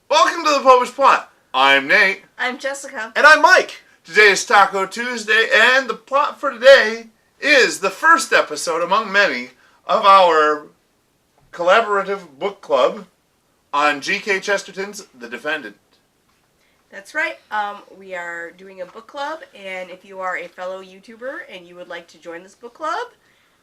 Welcome to the Popish Plot. I'm Nate. I'm Jessica. And I'm Mike. Today is Taco Tuesday, and the plot for today is the first episode among many of our collaborative book club on K Chesterton's The Defendant. That's right. We are doing a book club, and if you are a fellow YouTuber and you would like to join this book club,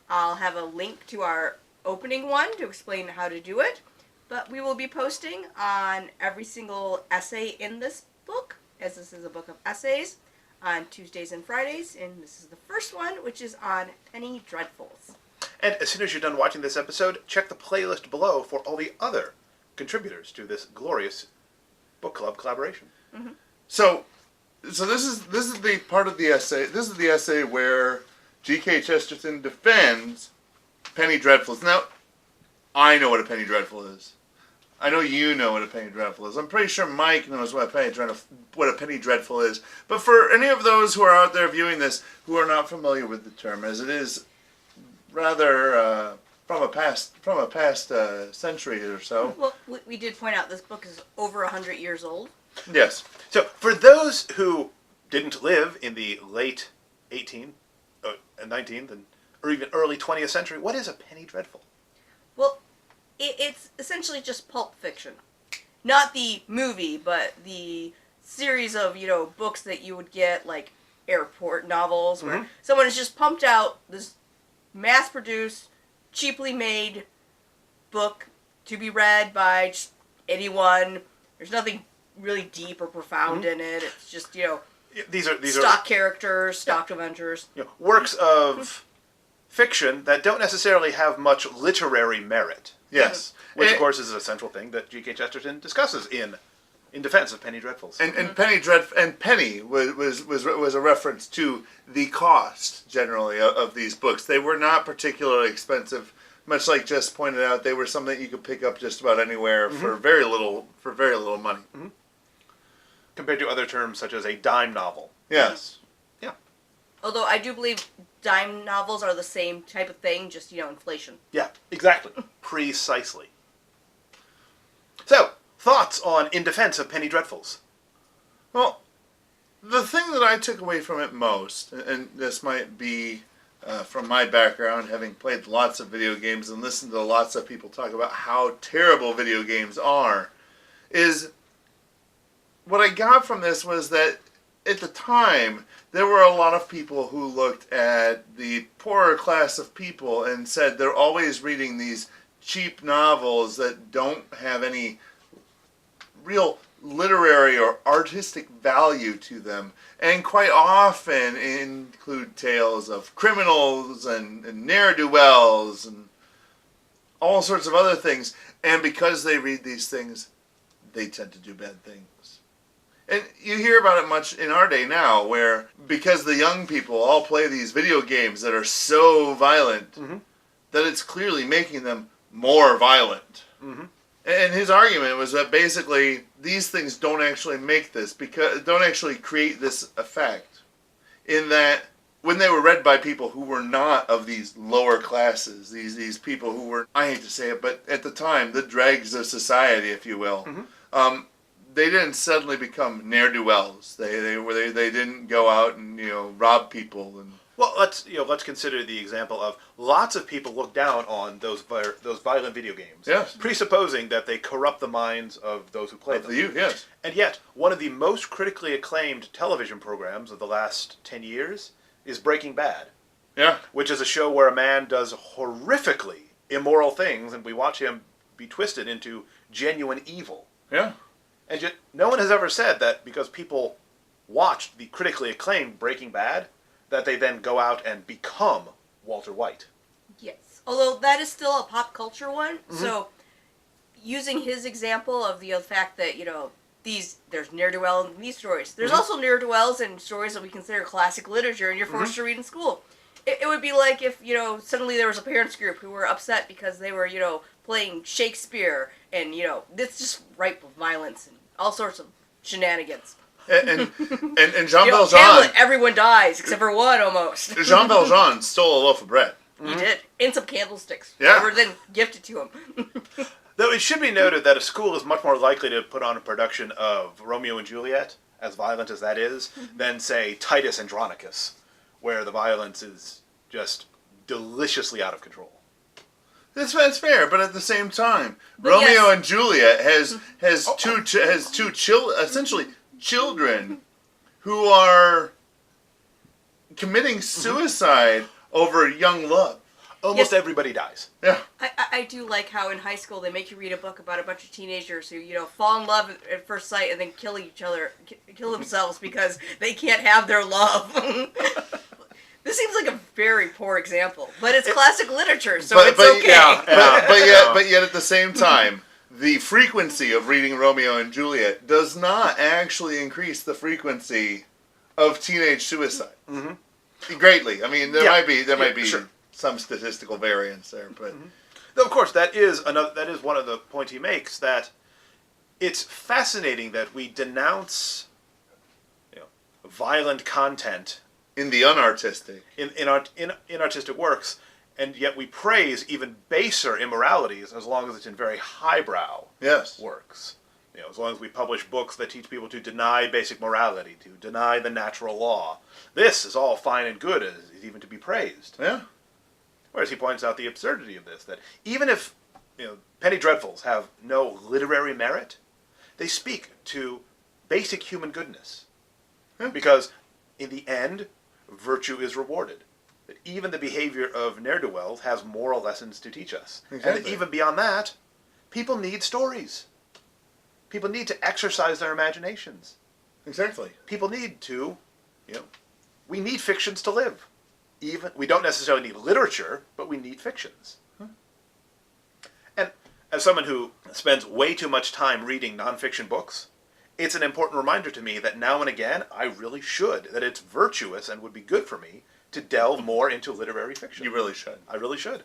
I'll have a link to our opening one to explain how to do it. But we will be posting on every single essay in this book, as this is a book of essays, on Tuesdays and Fridays, and this is the first one, which is on Penny Dreadfuls. And as soon as you're done watching this episode, check the playlist below for all the other contributors to this glorious book club collaboration. Mm-hmm. So this is the part of the essay. This is the essay where K Chesterton defends Penny Dreadfuls. Now, I know what a penny dreadful is. I know you know what a penny dreadful is. I'm pretty sure Mike knows what a penny dreadful is. But for any of those who are out there viewing this who are not familiar with the term, as it is rather from a past century or so. Well, we did point out this book is over 100 years old. Yes. So for those who didn't live in the late 18th, 19th, or even early 20th century, what is a penny dreadful? Well, it's essentially just pulp fiction. Not the movie, but the series of, books that you would get, like airport novels, where someone has just pumped out this mass-produced, cheaply made book to be read by just anyone. There's nothing really deep or profound in it. It's just, These are stock characters, stock adventures. Works of fiction that don't necessarily have much literary merit. Yes. Which, of course, is a central thing that K Chesterton discusses in defense of Penny Dreadfuls. And penny was a reference to the cost generally of these books. They were not particularly expensive. Much like Jess pointed out, they were something that you could pick up just about anywhere for very little money. Mm-hmm. Compared to other terms such as a dime novel. Yes. Yeah. Although I do believe dime novels are the same type of thing, just, inflation. Yeah, exactly. Precisely. So, thoughts on In Defense of Penny Dreadfuls? Well, the thing that I took away from it most, and this might be from my background, having played lots of video games and listened to lots of people talk about how terrible video games are, is what I got from this was that at the time, there were a lot of people who looked at the poorer class of people and said they're always reading these cheap novels that don't have any real literary or artistic value to them, and quite often include tales of criminals and ne'er-do-wells and all sorts of other things. And because they read these things, they tend to do bad things. And you hear about it much in our day now, where because the young people all play these video games that are so violent, that it's clearly making them more violent. And his argument was that basically these things don't actually don't actually create this effect. In that when they were read by people who were not of these lower classes, these people who were, I hate to say it, but at the time, the dregs of society, if you will, they didn't suddenly become ne'er-do-wells. They didn't go out and rob people. And well, let's consider the example of lots of people look down on those violent video games, yes, presupposing that they corrupt the minds of those who play them. The youth, yes. And yet, one of the most critically acclaimed television programs of the last 10 years is Breaking Bad. Yeah, which is a show where a man does horrifically immoral things, and we watch him be twisted into genuine evil. Yeah. And yet, no one has ever said that because people watched the critically acclaimed Breaking Bad, that they then go out and become Walter White. Yes. Although that is still a pop culture one. So, using his example of the fact that, there's ne'er-do-well in these stories. There's also ne'er-do-wells in stories that we consider classic literature and you're forced to read in school. It would be like if, suddenly there was a parents group who were upset because they were, playing Shakespeare and, it's just ripe with violence and all sorts of shenanigans. And Jean Valjean... Hamlet, everyone dies, except for one, almost. Jean Valjean stole a loaf of bread. He did. And some candlesticks. Yeah. That were then gifted to him. Though it should be noted that a school is much more likely to put on a production of Romeo and Juliet, as violent as that is, than, say, Titus Andronicus, where the violence is just deliciously out of control. That's fair, but at the same time, But Romeo yes. and Juliet has essentially children who are committing suicide over young love. Almost Yes. everybody dies. Yeah, I do like how in high school they make you read a book about a bunch of teenagers who, fall in love at first sight and then kill each other, kill themselves because they can't have their love. This seems like a very poor example, but it's classic literature, so it's okay. But yet at the same time, the frequency of reading Romeo and Juliet does not actually increase the frequency of teenage suicide greatly. I mean, there might be sure. some statistical variance there, but Though, of course, that is one of the points he makes, that it's fascinating that we denounce violent content in the unartistic, in artistic works, and yet we praise even baser immoralities as long as it's in very highbrow yes, works. As long as we publish books that teach people to deny basic morality, to deny the natural law. This is all fine and good, is even to be praised. yeah, Whereas he points out the absurdity of this, that even if Penny Dreadfuls have no literary merit, they speak to basic human goodness. Yeah. Because in the end, virtue is rewarded. That even the behavior of ne'er-do-wells has moral lessons to teach us. Exactly. And that even beyond that, people need stories. People need to exercise their imaginations. exactly. People need to, we need fictions to live. Even we don't necessarily need literature, but we need fictions. And as someone who spends way too much time reading nonfiction books, it's an important reminder to me that now and again I really should, that it's virtuous and would be good for me to delve more into literary fiction. You really should. I really should.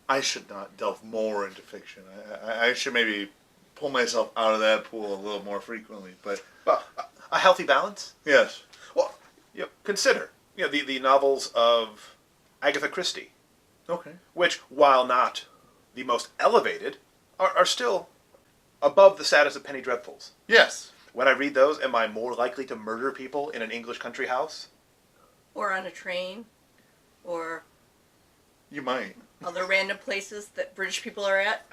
I should not delve more into fiction. I should maybe pull myself out of that pool a little more frequently. But Well, a healthy balance. yes, Well, consider the novels of Agatha Christie, okay, which, while not the most elevated, are still above the status of Penny Dreadfuls. yes, When I read those, am I more likely to murder people in an English country house? Or on a train, or you might. other random places that British people are at.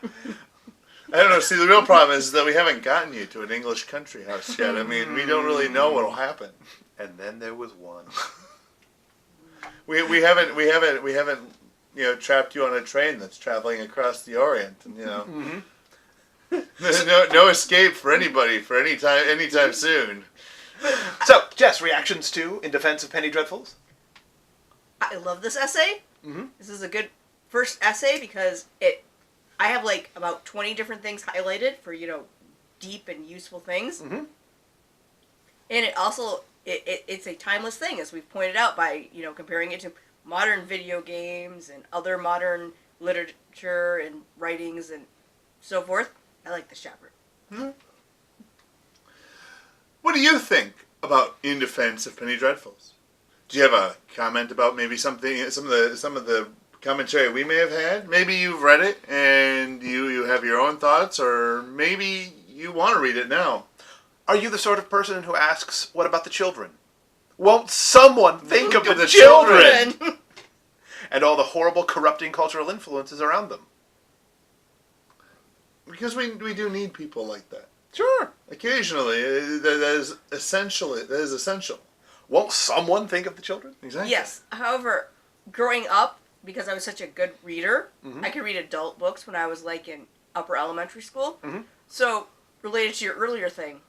I don't know. See, the real problem is that we haven't gotten you to an English country house yet. I mean, we don't really know what'll happen. And then there was one. We haven't trapped you on a train that's traveling across the Orient, and there's no escape for anybody for anytime soon. So, Jess, reactions to In Defense of Penny Dreadfuls? I love this essay. Mm-hmm. This is a good first essay because I have like about 20 different things highlighted for, deep and useful things. Mm-hmm. And it also, it's a timeless thing, as we've pointed out by, comparing it to modern video games and other modern literature and writings and so forth. I like this chapter. Hmm. What do you think about In Defense of Penny Dreadfuls? Do you have a comment about maybe some of the commentary we may have had? Maybe you've read it and you have your own thoughts, or maybe you want to read it now. Are you the sort of person who asks, what about the children? Won't someone think of the children? And all the horrible, corrupting cultural influences around them. Because we do need people like that. Sure. Occasionally, that is essential. Won't someone think of the children? Exactly. Yes. However, growing up, because I was such a good reader, Mm-hmm. I could read adult books when I was like in upper elementary school. Mm-hmm. So, related to your earlier thing,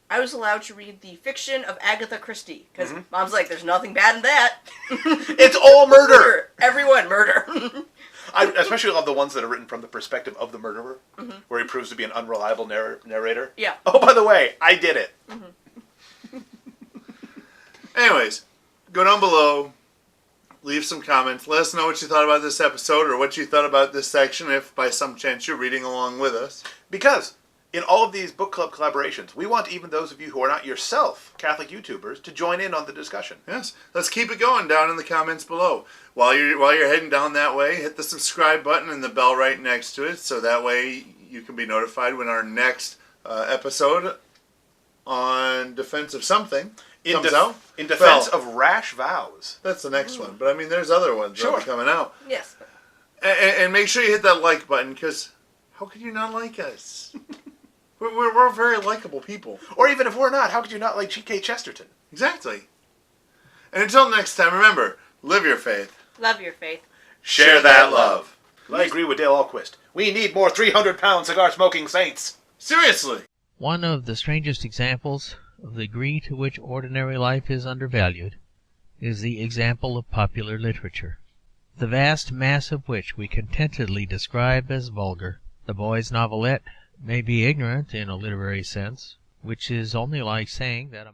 I was allowed to read the fiction of Agatha Christie because Mm-hmm. Mom's like, "There's nothing bad in that." It's all murder! Everyone murder. I especially love the ones that are written from the perspective of the murderer, where he proves to be an unreliable narrator. Yeah. Oh, by the way, I did it. Anyways, go down below, leave some comments. Let us know what you thought about this episode or what you thought about this section if by some chance you're reading along with us. Because in all of these book club collaborations, we want even those of you who are not yourself Catholic YouTubers to join in on the discussion. Yes, let's keep it going down in the comments below. While you're heading down that way, hit the subscribe button and the bell right next to it, so that way you can be notified when our next episode on defense of something comes out. In defense Well, of rash vows. That's the next one. But I mean, there's other ones that'll be coming out. Yes. And make sure you hit that like button, because how could you not like us? we're very likable people. Or even if we're not, how could you not like K Chesterton? Exactly. And until next time, remember, live your faith. Love your faith. Share that love. I agree with Dale Alquist. We need more 300-pound cigar-smoking saints. Seriously. One of the strangest examples of the degree to which ordinary life is undervalued is the example of popular literature, the vast mass of which we contentedly describe as vulgar. The boy's novelette may be ignorant in a literary sense, which is only like saying that a